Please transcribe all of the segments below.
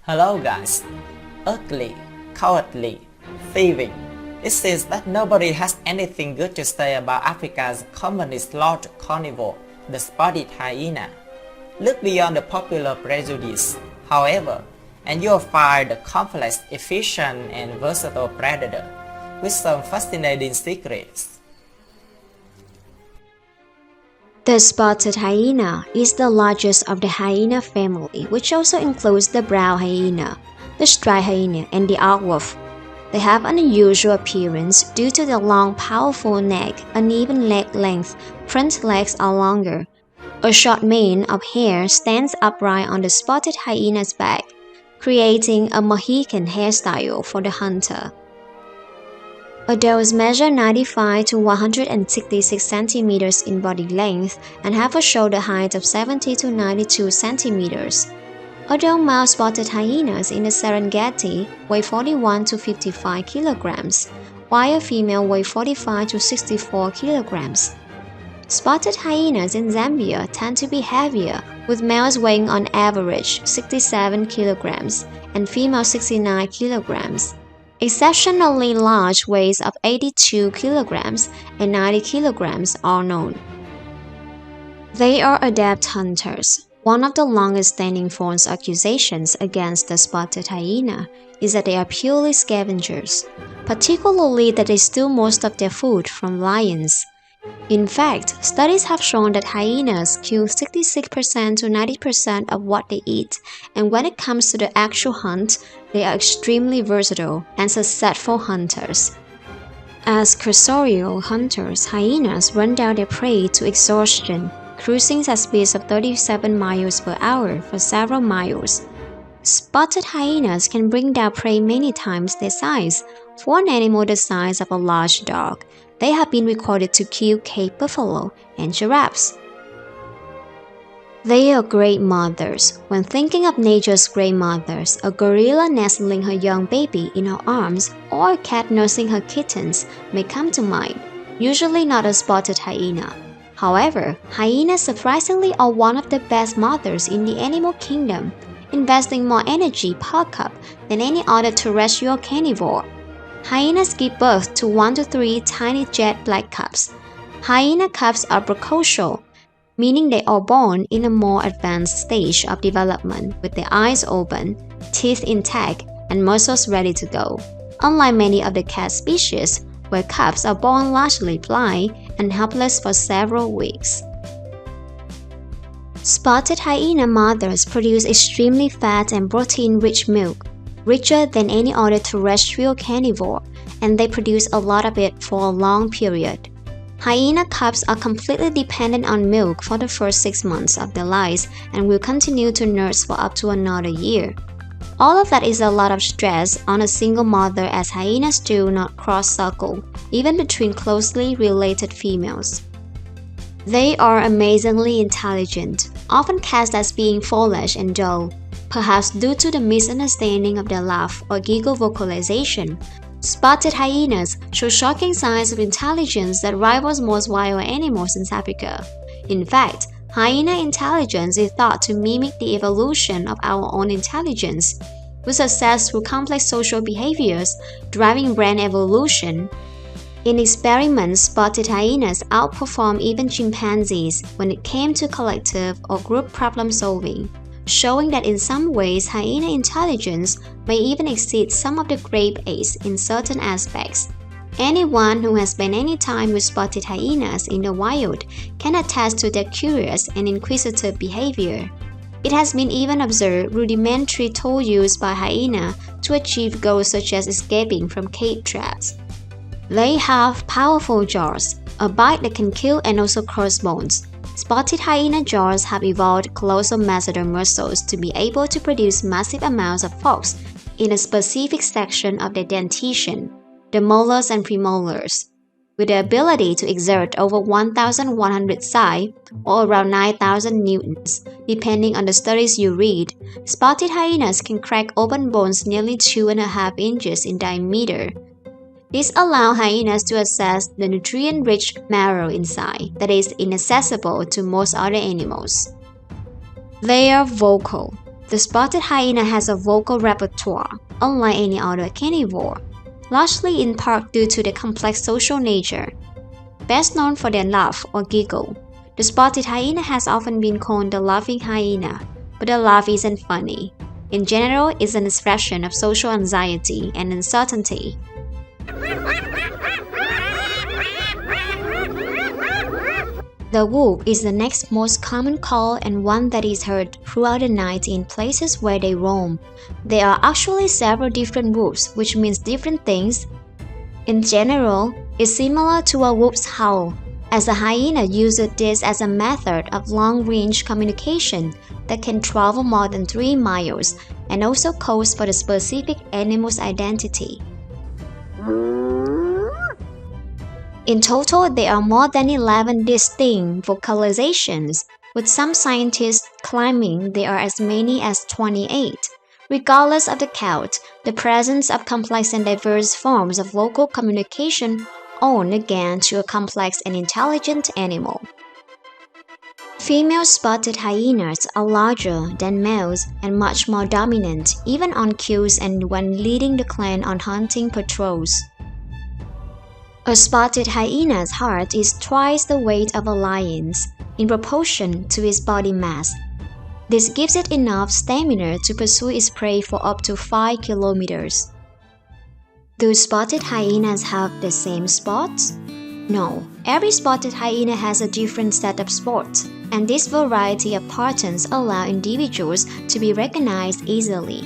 Hello guys. Ugly, cowardly, thieving. It seems that nobody has anything good to say about Africa's commonest large carnivore, the spotted hyena. Look beyond the popular prejudice, however, and you'll find a complex, efficient, and versatile predator with some fascinating secrets. The spotted hyena is the largest of the hyena family, which also includes the brown hyena, the striped hyena, and the aardwolf. They have an unusual appearance due to the long, powerful neck, uneven leg length, front legs are longer. A short mane of hair stands upright on the spotted hyena's back, creating a Mohican hairstyle for the hunter. Adults measure 95 to 166 centimeters in body length and have a shoulder height of 70 to 92 centimeters. Adult male spotted hyenas in the Serengeti weigh 41 to 55 kilograms, while a female weighs 45 to 64 kilograms. Spotted hyenas in Zambia tend to be heavier, with males weighing on average 67 kilograms and females 69 kilograms. Exceptionally large weights of 82 kilograms and 90 kilograms are known. They are adept hunters. One of the longest-standing false accusations against the spotted hyena is that they are purely scavengers, particularly that they steal most of their food from lions. In fact, studies have shown that hyenas kill 66% to 90% of what they eat, and when it comes to the actual hunt, they are extremely versatile and successful hunters. As cursorial hunters, hyenas run down their prey to exhaustion, cruising at speeds of 37 miles per hour for several miles. Spotted hyenas can bring down prey many times their size. For an animal the size of a large dog, they have been recorded to kill Cape buffalo and giraffes. They are great mothers. When thinking of nature's great mothers, a gorilla nestling her young baby in her arms or a cat nursing her kittens may come to mind, usually not a spotted hyena. However, hyenas surprisingly are one of the best mothers in the animal kingdom, investing more energy per cup than any other terrestrial carnivore. Hyenas give birth to 1 to 3 tiny jet black cubs. Hyena cubs are precocial, meaning they are born in a more advanced stage of development with their eyes open, teeth intact, and muscles ready to go. Unlike many of the cat species, where cubs are born largely blind and helpless for several weeks. Spotted hyena mothers produce extremely fat and protein-rich milk, richer than any other terrestrial carnivore, and they produce a lot of it for a long period. Hyena cubs are completely dependent on milk for the first 6 months of their lives and will continue to nurse for up to another year. All of that is a lot of stress on a single mother, as hyenas do not cross-cycle, even between closely related females. They are amazingly intelligent, often cast as being foolish and dull, perhaps due to the misunderstanding of their laugh or giggle vocalization. Spotted hyenas show shocking signs of intelligence that rivals most wild animals in Africa. In fact, hyena intelligence is thought to mimic the evolution of our own intelligence, with success through complex social behaviors driving brain evolution. In experiments, spotted hyenas outperform even chimpanzees when it came to collective or group problem solving, showing that in some ways hyena intelligence may even exceed some of the great apes in certain aspects. Anyone who has spent any time with spotted hyenas in the wild can attest to their curious and inquisitive behavior. It has been even observed rudimentary tool used by hyena to achieve goals such as escaping from cage traps. They have powerful jaws, a bite that can kill and also crush bones. Spotted hyena jaws have evolved colossal masseter muscles to be able to produce massive amounts of force in a specific section of their dentition, the molars and premolars. With the ability to exert over 1,100 psi, or around 9,000 newtons, depending on the studies you read, spotted hyenas can crack open bones nearly 2.5 inches in diameter. This allows hyenas to access the nutrient-rich marrow inside that is inaccessible to most other animals. They are vocal. The spotted hyena has a vocal repertoire, unlike any other carnivore, largely in part due to their complex social nature. Best known for their laugh or giggle, the spotted hyena has often been called the laughing hyena, but the laugh isn't funny. In general, it's an expression of social anxiety and uncertainty. The whoop is the next most common call and one that is heard throughout the night in places where they roam. There are actually several different whoops, which means different things. In general, it's similar to a whoop's howl, as the hyena uses this as a method of long-range communication that can travel more than 3 miles and also codes for the specific animal's identity. In total, there are more than 11 distinct vocalizations, with some scientists claiming there are as many as 28. Regardless of the count, the presence of complex and diverse forms of vocal communication owe again to a complex and intelligent animal. Female spotted hyenas are larger than males and much more dominant, even on kills and when leading the clan on hunting patrols. A spotted hyena's heart is twice the weight of a lion's, in proportion to its body mass. This gives it enough stamina to pursue its prey for up to 5 kilometers. Do spotted hyenas have the same spots? No, every spotted hyena has a different set of spots, and this variety of patterns allow individuals to be recognized easily.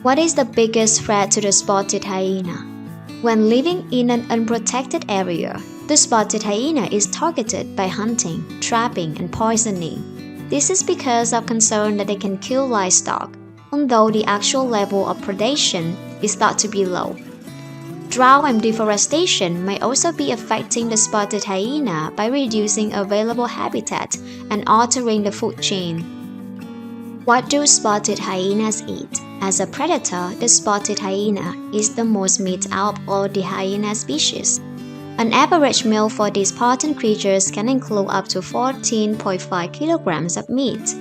What is the biggest threat to the spotted hyena? When living in an unprotected area, the spotted hyena is targeted by hunting, trapping, and poisoning. This is because of concern that they can kill livestock, although the actual level of predation is thought to be low. Drought and deforestation may also be affecting the spotted hyena by reducing available habitat and altering the food chain. What do spotted hyenas eat? As a predator, the spotted hyena eats the most meat out of all the hyena species. An average meal for these potent creatures can include up to 14.5 kilograms of meat.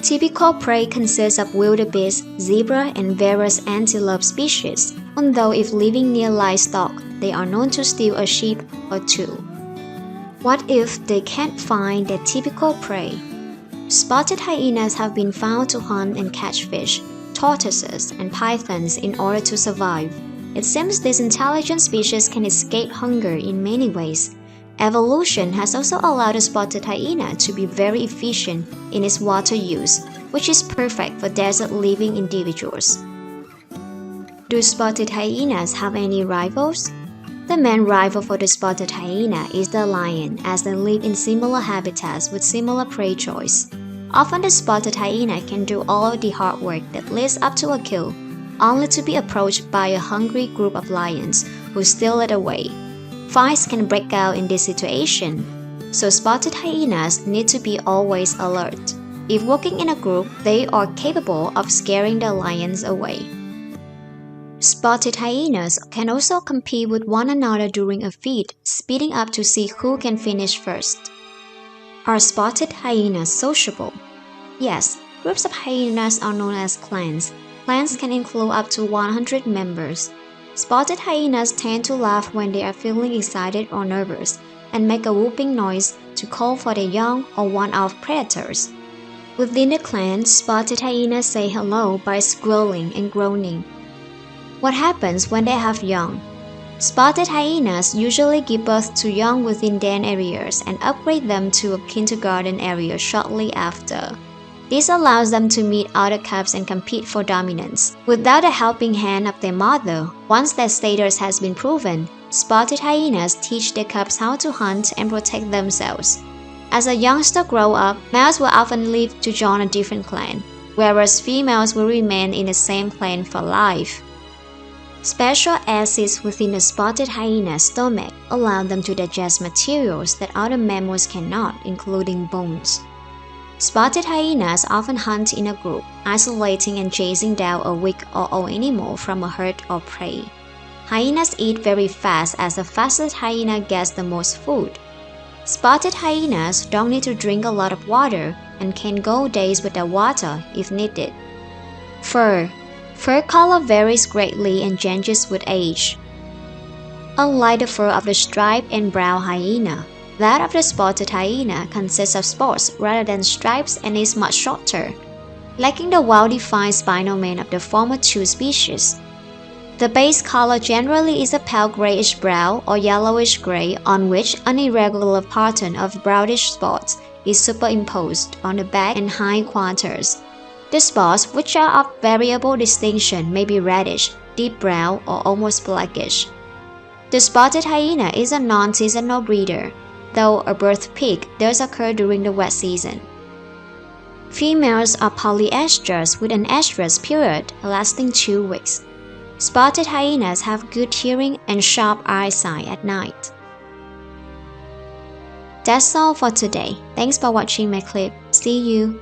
Typical prey consists of wildebeest, zebra, and various antelope species, although if living near livestock, they are known to steal a sheep or two. What if they can't find their typical prey? Spotted hyenas have been found to hunt and catch fish, tortoises, and pythons in order to survive. It seems this intelligent species can escape hunger in many ways. Evolution has also allowed the spotted hyena to be very efficient in its water use, which is perfect for desert-living individuals. Do spotted hyenas have any rivals? The main rival for the spotted hyena is the lion, as they live in similar habitats with similar prey choice. Often the spotted hyena can do all of the hard work that leads up to a kill, only to be approached by a hungry group of lions who steal it away. Fights can break out in this situation, so spotted hyenas need to be always alert. If working in a group, they are capable of scaring the lions away. Spotted hyenas can also compete with one another during a feed, speeding up to see who can finish first. Are spotted hyenas sociable? Yes, groups of hyenas are known as clans. Clans can include up to 100 members. Spotted hyenas tend to laugh when they are feeling excited or nervous, and make a whooping noise to call for their young or one-off predators. Within the clan, spotted hyenas say hello by squealing and groaning. What happens when they have young? Spotted hyenas usually give birth to young within den areas and upgrade them to a kindergarten area shortly after. This allows them to meet other cubs and compete for dominance. Without the helping hand of their mother, once their status has been proven, spotted hyenas teach their cubs how to hunt and protect themselves. As a youngster grows up, males will often leave to join a different clan, whereas females will remain in the same clan for life. Special acids within the spotted hyena's stomach allow them to digest materials that other mammals cannot, including bones. Spotted hyenas often hunt in a group, isolating and chasing down a weak or old animal from a herd or prey. Hyenas eat very fast as the fastest hyena gets the most food. Spotted hyenas don't need to drink a lot of water and can go days without water if needed. Fur. Fur color varies greatly and changes with age. Unlike the fur of the striped and brown hyena, that of the spotted hyena consists of spots rather than stripes and is much shorter, lacking the well-defined spinal mane of the former two species. The base color generally is a pale grayish-brown or yellowish-gray on which an irregular pattern of brownish spots is superimposed on the back and hind quarters. The spots, which are of variable distinction, may be reddish, deep brown, or almost blackish. The spotted hyena is a non-seasonal breeder, though a birth peak does occur during the wet season. Females are polyestrous with an estrus period lasting 2 weeks. Spotted hyenas have good hearing and sharp eyesight at night. That's all for today. Thanks for watching my clip. See you!